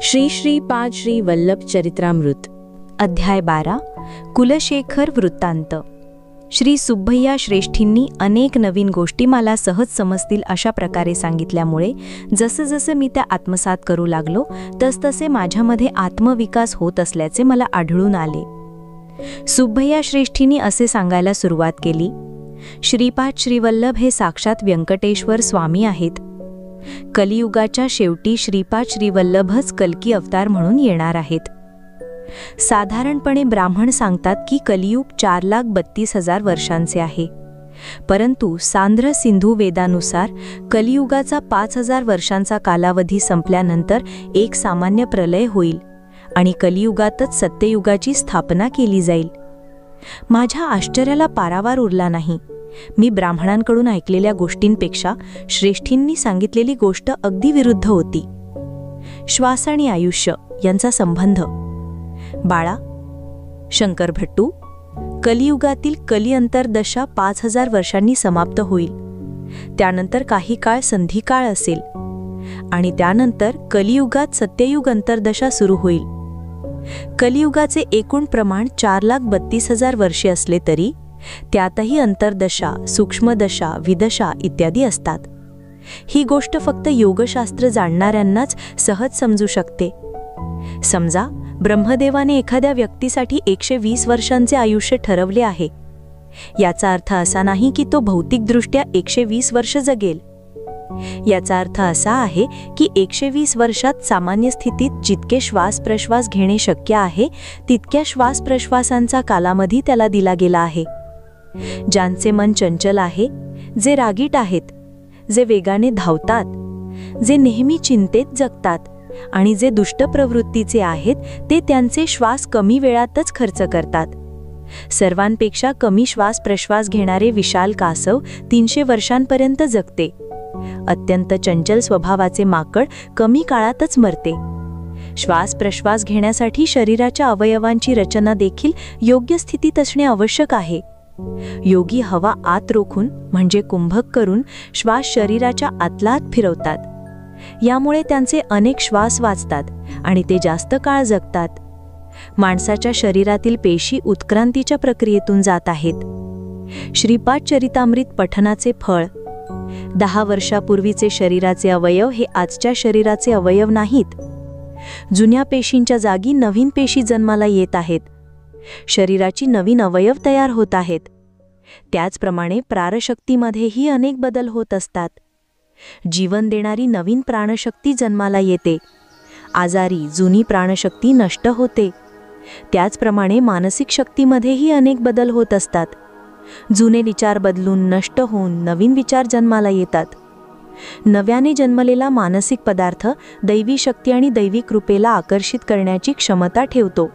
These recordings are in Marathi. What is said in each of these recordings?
श्री श्री पाद श्री वल्लभ चरित्रामृत अध्याय 12 कुलशेखर वृत्तांत। श्री सुब्बय्या श्रेष्ठींनी अनेक नवीन गोष्टी मला सहज समजतील अशा प्रकारे सांगितल्यामुळे जसं मी त्या आत्मसात करू लागलो तसतसे माझ्यामध्ये आत्मविकास होत असल्याचे मला आढळून आले। सुब्बय्या श्रेष्ठींनी असे सांगायला सुरुवात केली, श्रीपाद श्रीवल्लभ हे साक्षात व्यंकटेश्वर स्वामी आहेत। कलियुगाच्या शेवटी श्रीपाद श्रीवल्लभच कल्की अवतार म्हणून येणार आहेत। साधारणपणे ब्राह्मण सांगतात की कलियुग 4,32,000 वर्षांचे आहे, परंतु सांध्र सिंधू वेदानुसार कलियुगाचा 5,000 वर्षांचा कालावधी संपल्यानंतर एक सामान्य प्रलय होईल आणि कलियुगातच सत्ययुगाची स्थापना केली जाईल। माझ्या आश्चर्याला पारावार उरला नाही। मी ब्राह्मणांकडून ऐकलेल्या गोष्टींपेक्षा श्रेष्ठींनी सांगितलेली गोष्ट अगदी विरुद्ध होती। श्वास आणि आयुष्य यांचा संबंध। बाळा, शंकर भट्टू, कलियुगातील कली अंतर्दशा 5,000 वर्षांनी समाप्त होईल। त्यानंतर काही काळ संधिकाळ असेल आणि त्यानंतर कलियुगात सत्ययुग अंतर्दशा सुरू होईल। कलियुगाचे एकूण प्रमाण 4,32,000 वर्षे असले तरी त्यातही अंतर्दशा, सूक्ष्मदशा, विदशा इत्यादी असतात। ही गोष्ट फक्त योगशास्त्र जाणणाऱ्यांनाच सहज समजू शकते। समजा ब्रह्मदेवाने एखाद्या व्यक्तीसाठी 120 वर्षांचे आयुष्य ठरवले आहे। याचा अर्थ असा नाही की तो भौतिकदृष्ट्या 120 वर्ष जगेल। याचा अर्थ असा आहे की 120 वर्षात सामान्य स्थितीत जितके श्वास प्रश्वास घेणे शक्य आहे तितक्या श्वास प्रश्वासांचा कालावधी त्याला दिला गेला आहे। ज्यांचे मन चंचल आहे, जे रागीट आहेत, जे वेगाने धावतात, जे नेहमी चिंतेत जगतात आणि जे दुष्ट प्रवृत्तीचे आहेत ते त्यांचे श्वास कमी वेळातच खर्च करतात। सर्वांपेक्षा कमी श्वास प्रश्वास घेणारे विशाल कासव 300 वर्षांपर्यंत जगते। अत्यंत चंचल स्वभावाचे माकड कमी काळातच मरते। श्वास प्रश्वास घेण्यासाठी शरीराच्या अवयवांची रचना देखील योग्य स्थितीत असणे आवश्यक आहे। योगी हवा आत रोखून म्हणजे कुंभक करून श्वास शरीराच्या आतला आत फिरवतात। यामुळे त्यांचे अनेक श्वास वाचतात आणि ते जास्त काळ जगतात। माणसाच्या शरीरातील पेशी उत्क्रांतीच्या प्रक्रियेतून जात आहेत। श्रीपाद चरितामृत पठनाचे फळ। 10 वर्षापूर्वीचे शरीराचे अवयव हे आजच्या शरीराचे अवयव नाहीत। जुन्या पेशींच्या जागी नवीन पेशी जन्माला येत आहेत। शरीराची नवीन अवयव तयार होत आहेत। त्याचप्रमाणे प्राणशक्तीमध्येही अनेक बदल होत असतात। जीवन देणारी नवीन प्राणशक्ती जन्माला येते। आजारी जुनी प्राणशक्ती नष्ट होते। त्याचप्रमाणे मानसिक शक्तीमध्येही अनेक बदल होत असतात। जुने विचार बदलून नष्ट होऊन नवीन विचार जन्माला येतात। नव्याने जन्मलेला मानसिक पदार्थ दैवी शक्ती आणि दैवी कृपेला आकर्षित करण्याची क्षमता ठेवतो।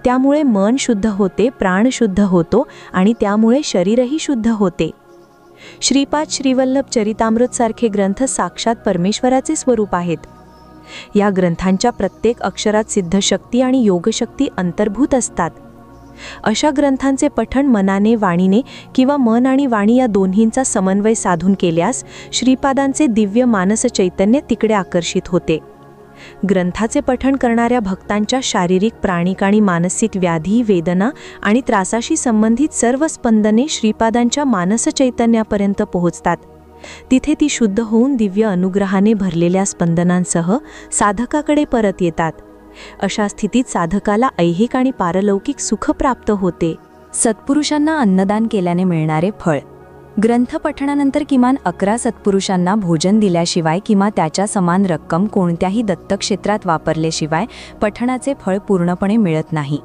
त्यामुळे मन शुद्ध होते, प्राण शुद्ध होतो आणि त्यामुळे शरीरही शुद्ध होते। श्रीपाद श्रीवल्लभ चरितामृत सारखे ग्रंथ साक्षात परमेश्वराचे स्वरूप आहेत। या ग्रंथांच्या प्रत्येक अक्षरात सिद्धशक्ती आणि योगशक्ती अंतर्भूत असतात। अशा ग्रंथांचे पठण मनाने, वाणीने किंवा मन आणि वाणी या दोन्हींचा समन्वय साधून केल्यास श्रीपादांचे दिव्य मानस चैतन्य तिकडे आकर्षित होते। ग्रंथाचे पठण करणाऱ्या भक्तांच्या शारीरिक, प्राणिक आणि मानसिक व्याधी, वेदना आणि त्रासाशी संबंधित सर्व स्पंदने श्रीपादांच्या मानस चैतन्यापर्यंत पोहोचतात। तिथे ती शुद्ध होऊन दिव्य अनुग्रहाने भरलेल्या स्पंदनांसह साधकाकडे परत येतात। अशा स्थितीत साधकाला ऐहिक आणि पारलौकिक सुख प्राप्त होते। सत्पुरुषांना अन्नदान केल्याने मिळणारे फळ। ग्रंथ पठणानंतर किमान 11 सत्पुरुषांना भोजन दिल्याशिवाय किंवा त्याच्या समान रक्कम कोणत्याही दत्तक्षेत्रात वापरल्याशिवाय पठणाचे फळ पूर्णपणे मिळत नाही।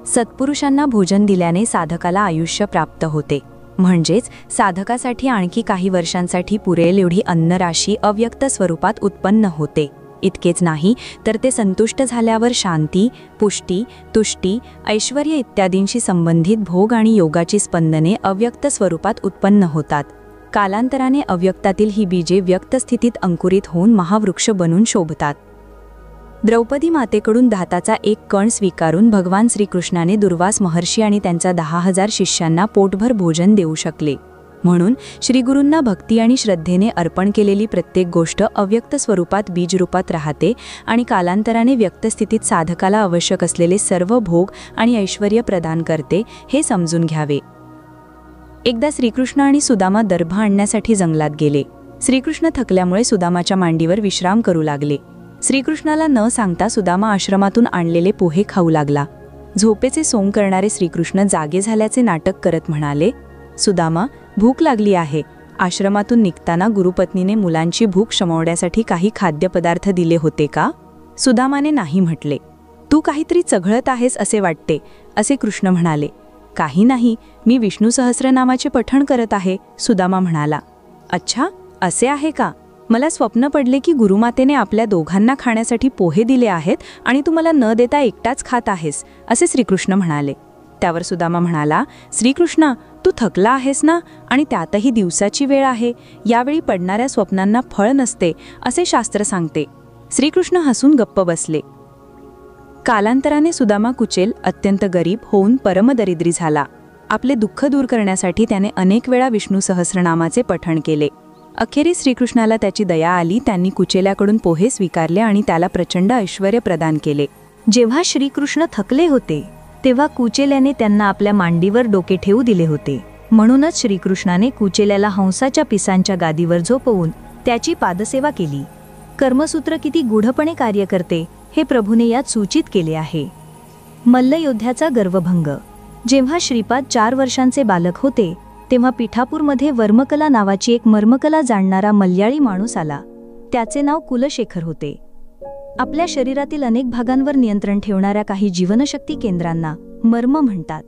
सत्पुरुषांना भोजन दिल्याने साधकाला आयुष्य प्राप्त होते, म्हणजेच साधकासाठी आणखी काही वर्षांसाठी पुरेल एवढी अन्नराशी अव्यक्त स्वरूपात उत्पन्न होते। इतकेच नाही तर ते संतुष्ट झाल्यावर शांती, पुष्टी, तुष्टी, ऐश्वर्य इत्यादींशी संबंधित भोग आणि योगाची स्पंदने अव्यक्त स्वरूपात उत्पन्न होतात। कालांतराने अव्यक्तातील ही बीजे व्यक्त स्थितीत अंकुरित होऊन महावृक्ष बनून शोभतात। द्रौपदी मातेकडून धाताचा एक कण स्वीकारून भगवान श्रीकृष्णाने दुर्वास महर्षी आणि त्यांच्या 10,000 शिष्यांना पोटभर भोजन देऊ शकले। म्हणून श्रीगुरूंना भक्ती आणि श्रद्धेने अर्पण केलेली प्रत्येक गोष्ट अव्यक्त स्वरूपात बीजरूपात राहते आणि कालांतराने व्यक्त स्थितीत साधकाला आवश्यक असलेले सर्व भोग आणि ऐश्वर्य प्रदान करते, हे समजून घ्यावे. एकदा श्रीकृष्ण आणि सुदामा दर्भ आणण्यासाठी जंगलात गेले. श्रीकृष्ण थकल्यामुळे सुदामाच्या मांडीवर विश्राम करू लागले. श्रीकृष्णाला न सांगता सुदामा आश्रमातून आणलेले पोहे खाऊ लागला. झोपेचे सोंग करणारे श्रीकृष्ण जागे झाल्याचे नाटक करत म्हणाले, सुदामा, भूक लागली आहे. आश्रमातून निघताना गुरुपत्नीने मुलांची भूक शमवण्यासाठी काही खाद्यपदार्थ दिले होते का? सुदामाने नाही म्हटले. तू काहीतरी चघळत आहेस असे वाटते, असे कृष्ण म्हणाले. काही नाही, मी विष्णू सहस्रनामाचे पठण करत आहे, सुदामा म्हणाला. अच्छा, असे आहे का? मला स्वप्न पडले की गुरुमातेने आपल्या दोघांना खाण्यासाठी पोहे दिले आहेत आणि तू मला न देता एकटाच खात आहेस, असे श्रीकृष्ण म्हणाले. त्यावर सुदामा म्हणाला, श्रीकृष्णा, तू थकला आहेस ना, आणि त्यातही दिवसाची वेळ आहे. यावेळी पडणाऱ्या स्वप्नांना फळ नसते, असे शास्त्र सांगते. श्रीकृष्ण हसून गप्प बसले. कालांतराने सुदामा कुचेल, अत्यंत गरीब होऊन परमदरिद्री झाला. आपले दुःख दूर करण्यासाठी त्याने अनेक वेळा विष्णू सहस्रनामाचे पठण केले. अखेरीस श्रीकृष्णाला त्याची दया आली. त्यांनी कुचेल्याकडून पोहे स्वीकारले आणि त्याला प्रचंड ऐश्वर्य प्रदान केले. जेव्हा श्रीकृष्ण थकले होते तेव्हा कुचेल्याने त्यांना आपल्या मांडीवर डोके ठेवू दिले होते. म्हणूनच श्रीकृष्णाने कुचेल्याला हंसाच्या पिसांच्या गादीवर झोपवून त्याची पादसेवा केली. कर्मसूत्र किती गूढपणे कार्य करते हे प्रभूने यात सूचित केले आहे. मल्लयोद्ध्याचा गर्वभंग. जेव्हा श्रीपाद 4 वर्षांचे बालक होते तेव्हा पिठापूरमध्ये वर्मकला नावाची एक मर्मकला जाणणारा मल्याळी माणूस आला. त्याचे नाव कुलशेखर होते. आपल्या शरीरातील अनेक भागांवर नियंत्रण ठेवणाऱ्या काही जीवनशक्ती केंद्रांना मर्म म्हणतात.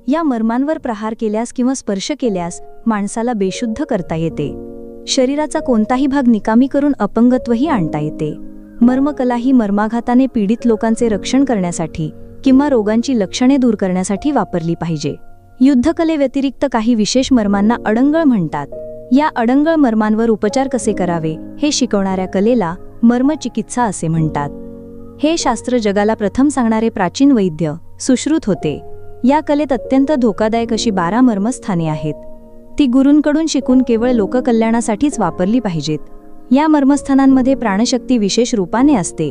या मर्मांवर प्रहार केल्यास किंवा स्पर्श केल्यास माणसाला बेशुद्ध करता येते. शरीराचा कोणताही भाग निकामी करून अपंगत्वही आणता येते. मर्मकला ही मर्माघाताने पीडित लोकांचे रक्षण करण्यासाठी किंवा रोगांची लक्षणे दूर करण्यासाठी वापरली पाहिजे. युद्धकलेव्यतिरिक्त काही विशेष मर्मांना अडंगळ म्हणतात. या अडंगळ मर्मांवर उपचार कसे करावे हे शिकवणाऱ्या कलेला मर्मचिकित्सा असे म्हणतात. हे शास्त्र जगाला प्रथम सांगणारे प्राचीन वैद्य सुश्रुत होते. या कलेत अत्यंत धोकादायक अशी 12 मर्मस्थाने आहेत. ती गुरूंकडून शिकून केवळ लोककल्याणासाठीच वापरली पाहिजेत. या मर्मस्थानांमध्ये प्राणशक्ती विशेष रूपाने असते.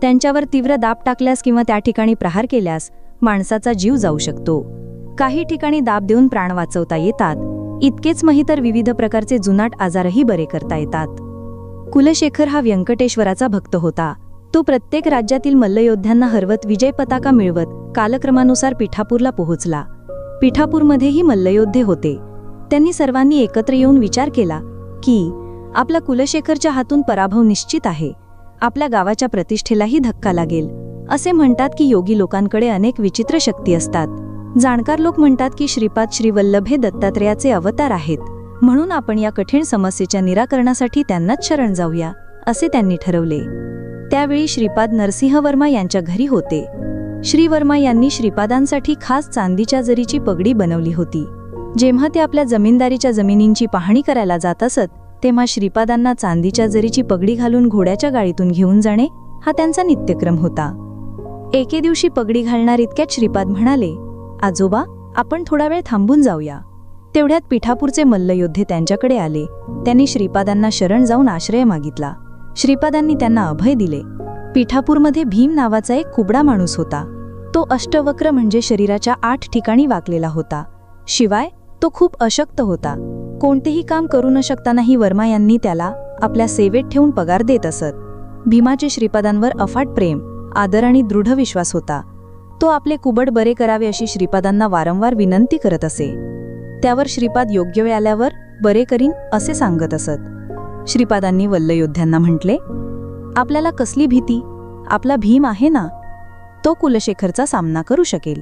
त्यांच्यावर तीव्र दाब टाकल्यास किंवा त्या ठिकाणी प्रहार केल्यास माणसाचा जीव जाऊ शकतो. काही ठिकाणी दाब देऊन प्राण वाचवता येतात. इतकेच नाही तर विविध प्रकारचे जुनाट आजारही बरे करता येतात. कुलशेखर हा व्यंकटेश्वराचा भक्त होता. तो प्रत्येक राज्यातील मल्लयोद्ध्यांना हरवत विजय पताका मिळवत कालक्रमानुसार पिठापूरला पोहोचला. पिठापूरमध्येही मल्लयोद्धे होते. त्यांनी सर्वांनी एकत्र येऊन विचार केला की आपला कुलशेखरच्या हातून पराभव निश्चित आहे. आपल्या गावाच्या प्रतिष्ठेलाही धक्का लागेल. असे म्हणतात की योगी लोकांकडे अनेक विचित्र शक्ती असतात. जाणकार लोक म्हणतात की श्रीपाद श्रीवल्लभ हे दत्तात्रेयाचे अवतार आहेत. म्हणून आपण या कठीण समस्येच्या निराकरणासाठी त्यांनाच शरण जाऊया, असे त्यांनी ठरवले. त्यावेळी श्रीपाद नरसिंहवर्मा यांच्या घरी होते. श्रीवर्मा यांनी श्रीपादांसाठी खास चांदीच्या जरीची पगडी बनवली होती. जेव्हा ते आपल्या जमीनदारीच्या जमिनींची पाहणी करायला जात असत तेव्हा श्रीपादांना चांदीच्या जरीची पगडी घालून घोड्याच्या गाडीतून घेऊन जाणे हा त्यांचा नित्यक्रम होता. एके दिवशी पगडी घालणार इतक्यात श्रीपाद म्हणाले, आजोबा, आपण थोडा वेळ थांबून जाऊया. तेवढ्यात पिठापूरचे मल्लयोद्धे त्यांच्याकडे आले. त्यांनी श्रीपादांना शरण जाऊन आश्रय मागितला. श्रीपादांनी त्यांना अभय दिले. पिठापूरमध्ये भीम नावाचा एक कुबडा माणूस होता. तो अष्टवक्र म्हणजे शरीराच्या 8 ठिकाणी वाकलेला होता. शिवाय तो खूप अशक्त होता. कोणतेही काम करू न शकतानाही वर्मा यांनी त्याला आपल्या सेवेत ठेवून पगार देत असत. भीमाचे श्रीपादांवर अफाट प्रेम, आदर आणि दृढ विश्वास होता. तो आपले कुबड बरे करावे अशी श्रीपादांना वारंवार विनंती करत असे. त्यावर श्रीपाद योग्य वेळ आल्यावर बरे करीन असे सांगत असत. श्रीपादांनी मल्लयोद्ध्यांना म्हटले, आपल्याला कसली भीती? आपला भीम आहे ना, तो कुलशेखरचा सामना करू शकेल.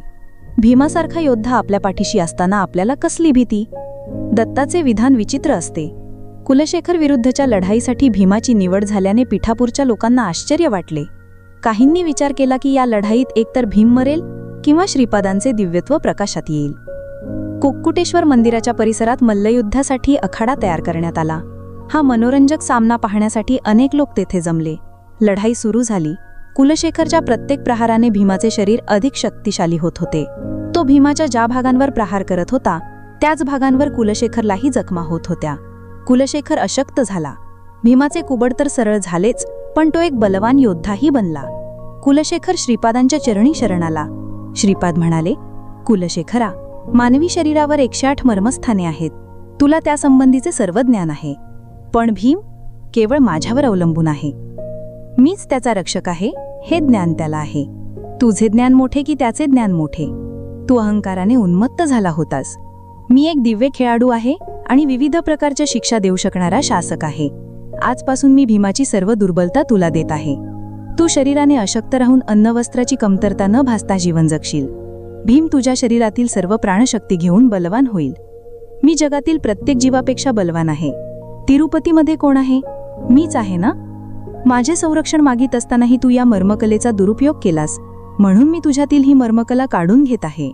भीमासारखा योद्धा आपल्या पाठीशी असताना आपल्याला कसली भीती? दत्ताचे विधान विचित्र असते. कुलशेखर विरुद्धच्या लढाईसाठी भीमाची निवड झाल्याने पिठापूरच्या लोकांना आश्चर्य वाटले. काहींनी विचार केला की या लढाईत एकतर भीम मरेल किंवा श्रीपादांचे दिव्यत्व प्रकाशात येईल. कुक्कुटेश्वर मंदिराच्या परिसरात मल्लयुद्धासाठी अखाडा तयार करण्यात आला. हा मनोरंजक सामना पाहण्यासाठी अनेक लोक तेथे जमले. लढाई सुरू झाली. कुलशेखरच्या प्रत्येक प्रहाराने भीमाचे शरीर अधिक शक्तिशाली होत होते. तो भीमाच्या ज्या भागांवर प्रहार करत होता त्याच भागांवर कुलशेखरलाही जखमा होत होत्या. कुलशेखर अशक्त झाला. भीमाचे कुबड तर सरळ झालेच, पण तो एक बलवान योद्धाही बनला. कुलशेखर श्रीपादांच्या चरणी शरण आला. श्रीपाद म्हणाले, कुलशेखरा, मानवी शरीरावर 108 मर्मस्थाने आहेत. तुला त्यासंबंधीचे सर्व ज्ञान आहे. पण भीम केवळ माझ्यावर अवलंबून आहे. मीच त्याचा रक्षक आहे, हे ज्ञान त्याला आहे. तुझे ज्ञान मोठे की त्याचे ज्ञान मोठे? तू अहंकाराने उन्मत्त झाला होतास. मी एक दिव्य खेळाडू आहे आणि विविध प्रकारच्या शिक्षा देऊ शकणारा शासक आहे. आजपासून मी भीमाची सर्व दुर्बलता तुला देत आहे. तू शरीराने अशक्त राहून अन्नवस्त्राची कमतरता न भासता जीवन जगशील. भीम तुझ्या शरीरातील सर्व प्राणशक्ती घेऊन बलवान होईल. मी जगातील प्रत्येक जीवापेक्षा बलवान आहे. तिरुपतीमध्ये कोण आहे? मीच आहे ना? माझे संरक्षण मागित असतानाही तू या मर्मकलेचा दुरुपयोग केलास, म्हणून मी तुझ्यातील ही मर्मकला काढून घेत आहे.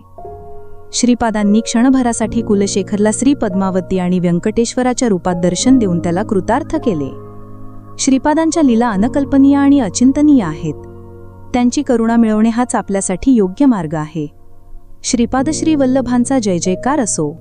श्रीपादांनी क्षणभरासाठी कुलशेखरला श्री पद्मावती आणि व्यंकटेश्वराच्या रूपात दर्शन देऊन त्याला कृतार्थ केले. श्रीपादांच्या लीला अनकल्पनीय आणि अचिंतनीय आहेत. त्यांची करुणा मिळवणे हाच आपल्यासाठी योग्य मार्ग आहे. श्रीपाद श्री वल्लभांचा जय जयकार असो.